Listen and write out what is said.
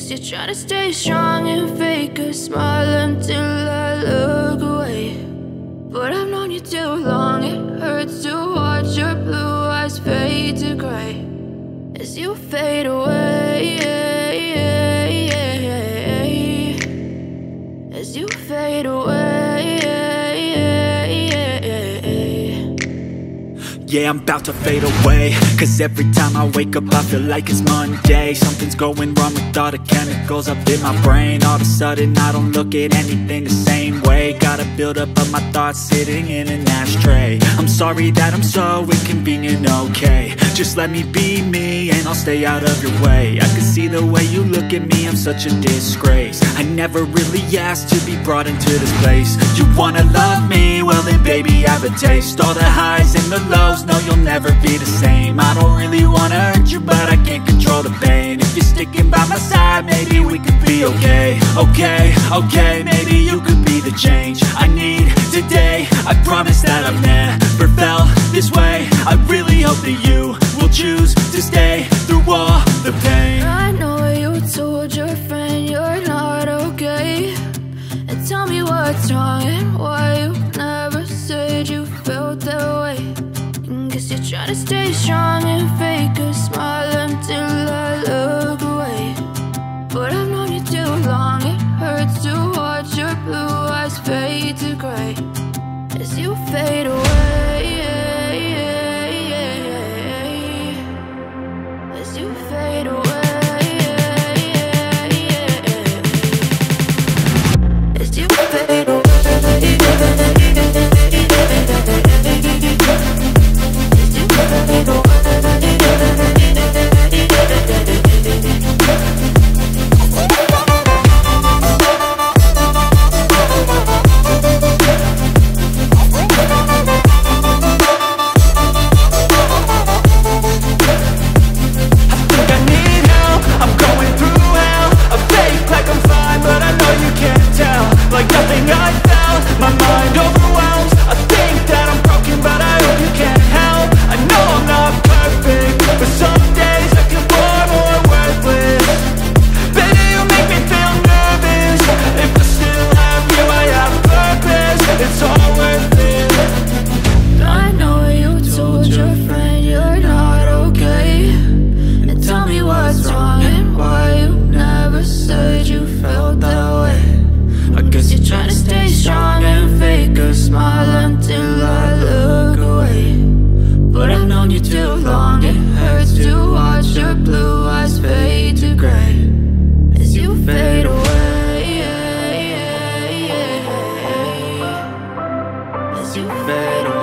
Guess you're trying to stay strong and fake a smile until I look away. But I've known you too long, it hurts to watch your blue eyes fade to gray as you fade away, as you fade away. Yeah, I'm about to fade away, cause every time I wake up I feel like it's Monday. Something's going wrong with all the chemicals up in my brain. All of a sudden I don't look at anything the same way. Got a buildup of my thoughts sitting in an ashtray. I'm sorry that I'm so inconvenient, okay. Just let me be me and I'll stay out of your way. I can see the way you look at me, I'm such a disgrace. I never really asked to be brought into this place. You wanna love me? Well then baby I have a taste. All the highs and the lows, no you'll never be the same. I don't really wanna hurt you but I can't control the pain. If you're sticking by my side maybe we could be okay. Okay, maybe you could be the change I need today. I promise that I've never felt this way. I really hope that you will choose to stay through all the pain. I know you told your friend you're not okay, and tell me what's wrong and why you never said you felt that way. Guess you're trying to stay strong and fake a smile until I look away. But I've known you too long, it hurts to watch your blue eyes fade to gray as you fade away, as you fade away, as you fade away. You fade away.